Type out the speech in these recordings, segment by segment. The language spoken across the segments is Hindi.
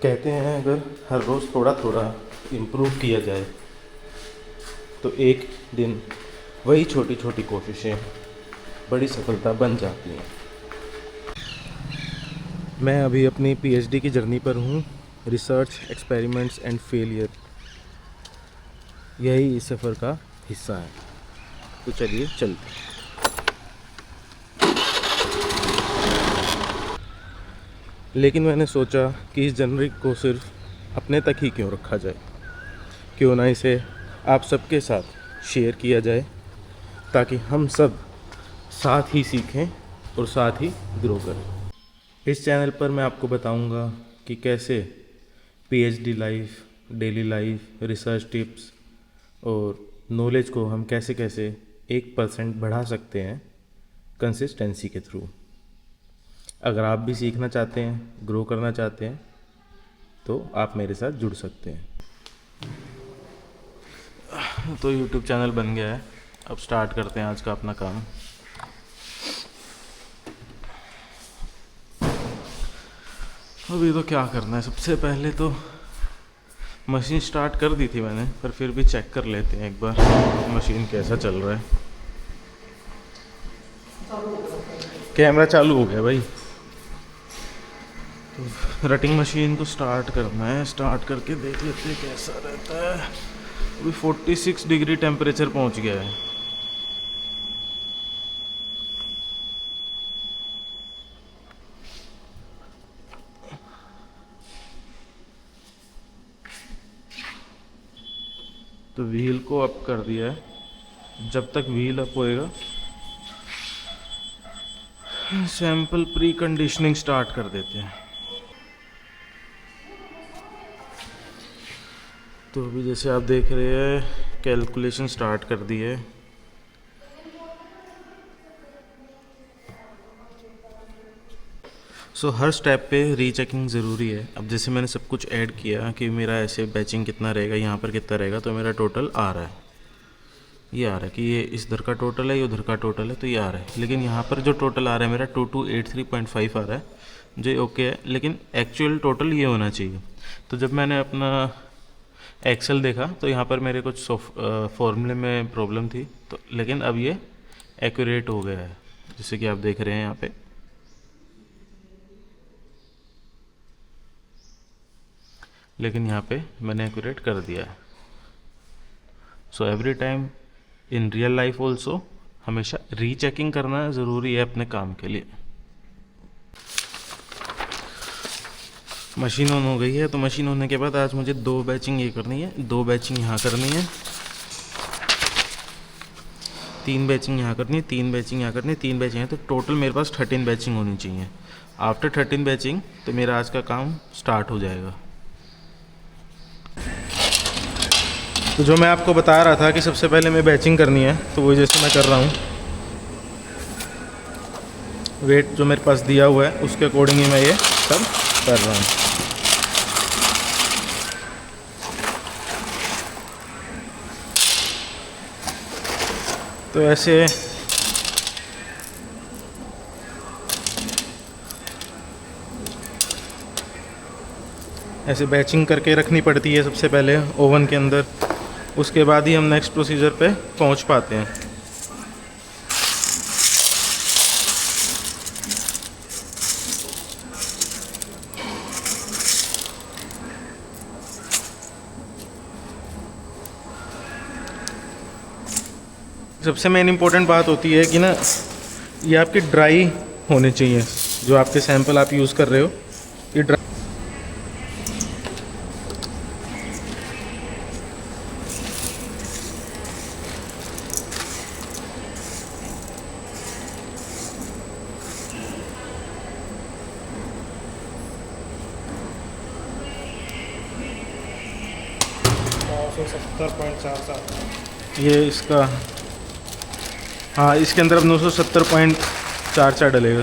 कहते हैं अगर हर रोज़ थोड़ा थोड़ा इम्प्रूव किया जाए तो एक दिन वही छोटी छोटी कोशिशें बड़ी सफलता बन जाती हैं। मैं अभी अपनी पीएचडी की जर्नी पर हूँ। रिसर्च, एक्सपेरिमेंट्स एंड फेलियर, यही इस सफ़र का हिस्सा है। तो चलिए चलते हैं। लेकिन मैंने सोचा कि इस जर्नी को सिर्फ अपने तक ही क्यों रखा जाए, क्यों ना इसे आप सबके साथ शेयर किया जाए, ताकि हम सब साथ ही सीखें और साथ ही ग्रो करें। इस चैनल पर मैं आपको बताऊंगा कि कैसे PhD life, daily life, research tips और नॉलेज को हम कैसे कैसे 1% बढ़ा सकते हैं कंसिस्टेंसी के थ्रू। अगर आप भी सीखना चाहते हैं, ग्रो करना चाहते हैं, तो आप मेरे साथ जुड़ सकते हैं। तो यूट्यूब चैनल बन गया है, अब स्टार्ट करते हैं आज का अपना काम। अभी तो क्या करना है, सबसे पहले तो मशीन स्टार्ट कर दी थी मैंने, पर फिर भी चेक कर लेते हैं एक बार मशीन कैसा चल रहा है। कैमरा चालू हो गया भाई। तो रटिंग मशीन को स्टार्ट करना है, स्टार्ट करके देख लेते हैं कैसा रहता है। अभी 46 डिग्री टेम्परेचर पहुंच गया है। तो व्हील को अप कर दिया है। जब तक व्हील अप होएगा सैंपल प्री कंडीशनिंग स्टार्ट कर देते हैं। तो अभी जैसे आप देख रहे हैं कैलकुलेशन स्टार्ट कर दी है। हर स्टेप पे रीचेकिंग ज़रूरी है। अब जैसे मैंने सब कुछ ऐड किया कि मेरा ऐसे बैचिंग कितना रहेगा, यहाँ पर कितना रहेगा, तो मेरा टोटल आ रहा है, ये आ रहा है कि ये इस इधर का टोटल है, ये उधर का टोटल है, तो ये आ रहा है। लेकिन यहाँ पर जो टोटल आ रहा है मेरा 2283.5 आ रहा है, जो ओके है, लेकिन एक्चुअल टोटल ये होना चाहिए। तो जब मैंने अपना एक्सेल देखा तो यहाँ पर मेरे कुछ फॉर्मूले में प्रॉब्लम थी, तो लेकिन अब ये एक्यूरेट हो गया है, जैसे कि आप देख रहे हैं यहाँ पे। लेकिन यहाँ पे मैंने एक्यूरेट कर दिया है। So every time in real life also हमेशा रीचेकिंग करना ज़रूरी है अपने काम के लिए। मशीन ऑन हो गई है। तो मशीन होने के बाद आज मुझे 2 बैचिंग ये करनी है, 2 बैचिंग यहाँ करनी है, 3 बैचिंग यहाँ करनी है, 3 बैचिंग यहाँ करनी है, 3 बैचिंग है। तो टोटल मेरे पास 13 बैचिंग होनी चाहिए। आफ्टर 13 बैचिंग तो मेरा आज का काम स्टार्ट हो जाएगा। तो जो मैं आपको बता रहा था कि सबसे पहले मैं बैचिंग करनी है, तो वो जैसे मैं कर रहा हूँ, वेट जो मेरे पास दिया हुआ है उसके अकॉर्डिंग ही मैं ये सब कर रहा हूँ। तो ऐसे बैचिंग करके रखनी पड़ती है सबसे पहले ओवन के अंदर, उसके बाद ही हम नेक्स्ट प्रोसीजर पे पहुंच पाते हैं। सबसे मेन इम्पोर्टेंट बात होती है कि ना, ये आपकी ड्राई होने चाहिए। जो आपके सैंपल आप यूज़ कर रहे हो ये ड्राई। ये इसका, हाँ, इसके अंदर अब 970.44 डलेगा।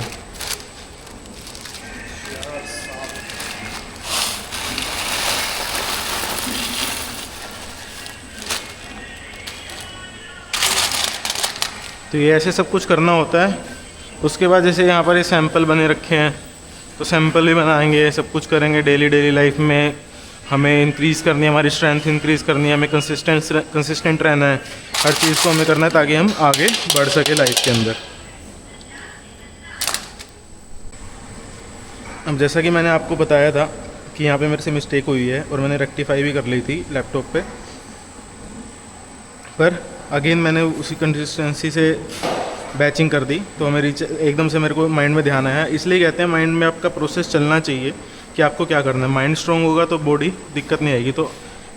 तो ये ऐसे सब कुछ करना होता है। उसके बाद जैसे यहाँ पर ये सैंपल बने रखे हैं, तो सैंपल भी बनाएंगे, सब कुछ करेंगे। डेली लाइफ में हमें इंक्रीज़ करनी है, हमारी स्ट्रेंथ इंक्रीज़ करनी है, हमें कंसिस्टेंट रहना है, हर चीज़ को हमें करना है ताकि हम आगे बढ़ सके लाइफ के अंदर। अब जैसा कि मैंने आपको बताया था कि यहाँ पे मेरे से मिस्टेक हुई है और मैंने रेक्टिफाई भी कर ली थी लैपटॉप पे, पर अगेन मैंने उसी कंसिस्टेंसी से बैचिंग कर दी तो हमें एकदम से मेरे को माइंड में ध्यान आया। इसलिए कहते हैं माइंड में आपका प्रोसेस चलना चाहिए कि आपको क्या करना है। माइंड स्ट्रांग होगा तो बॉडी दिक्कत नहीं आएगी। तो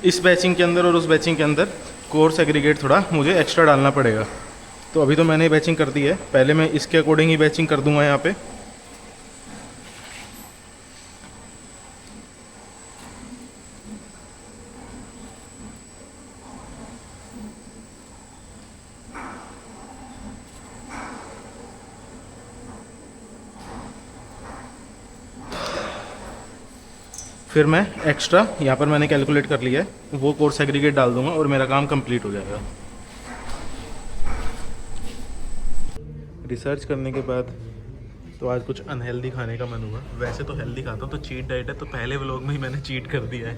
इस बैचिंग के अंदर और उस बैचिंग के अंदर कोर्स एग्रीगेट थोड़ा मुझे एक्स्ट्रा डालना पड़ेगा। तो अभी तो मैंने बैचिंग कर दी है, पहले मैं इसके अकॉर्डिंग ही बैचिंग कर दूंगा यहाँ पे। फिर मैं एक्स्ट्रा यहाँ पर मैंने कैलकुलेट कर लिया है, वो कोर्स एग्रीगेट डाल दूंगा और मेरा काम कंप्लीट हो जाएगा। रिसर्च करने के बाद तो आज कुछ अनहेल्दी खाने का मन हुआ। वैसे तो हेल्दी खाता हूँ, तो चीट डाइट है, तो पहले व्लॉग में ही मैंने चीट कर दिया है।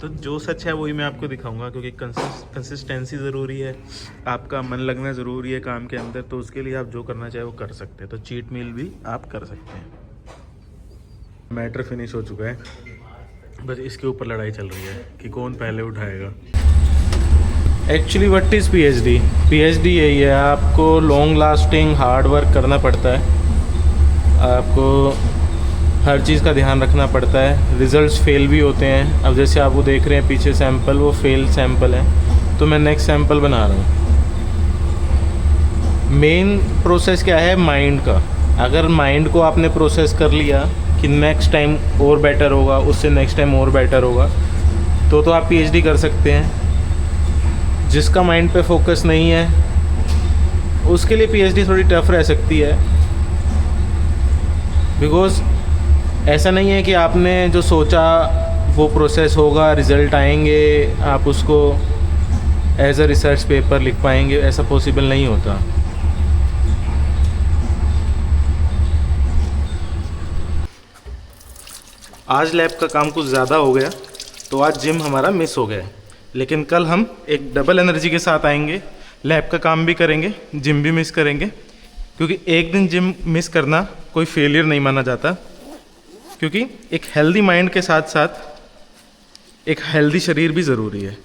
तो जो सच है वही मैं आपको दिखाऊंगा, क्योंकि कंसिस्टेंसी ज़रूरी है, आपका मन लगना ज़रूरी है काम के अंदर। तो उसके लिए आप जो करना चाहे वो कर सकते हैं। तो चीट मील भी आप कर सकते हैं। मैटर फिनिश हो चुका है, बस इसके ऊपर लड़ाई चल रही है कि कौन पहले उठाएगा। Actually what is PhD? PhD यही है, आपको लॉन्ग लास्टिंग हार्ड वर्क करना पड़ता है, आपको हर चीज़ का ध्यान रखना पड़ता है। रिजल्ट्स फेल भी होते हैं। अब जैसे आप वो देख रहे हैं पीछे सैंपल, वो फेल सैंपल है, तो मैं नेक्स्ट सैंपल बना रहा हूँ। मेन प्रोसेस क्या है? माइंड का। अगर माइंड को आपने प्रोसेस कर लिया कि नेक्स्ट टाइम और बेटर होगा, उससे नेक्स्ट टाइम और बेटर होगा, तो आप पीएचडी कर सकते हैं। जिसका माइंड पे फोकस नहीं है उसके लिए पीएचडी थोड़ी टफ रह सकती है। बिकॉज़ ऐसा नहीं है कि आपने जो सोचा वो प्रोसेस होगा, रिज़ल्ट आएंगे, आप उसको एज अ रिसर्च पेपर लिख पाएंगे, ऐसा पॉसिबल नहीं होता। आज लैब का काम कुछ ज़्यादा हो गया तो आज जिम हमारा मिस हो गया, लेकिन कल हम एक डबल एनर्जी के साथ आएंगे, लैब का काम भी करेंगे, जिम भी मिस करेंगे। क्योंकि एक दिन जिम मिस करना कोई फेलियर नहीं माना जाता, क्योंकि एक हेल्दी माइंड के साथ साथ एक हेल्दी शरीर भी ज़रूरी है।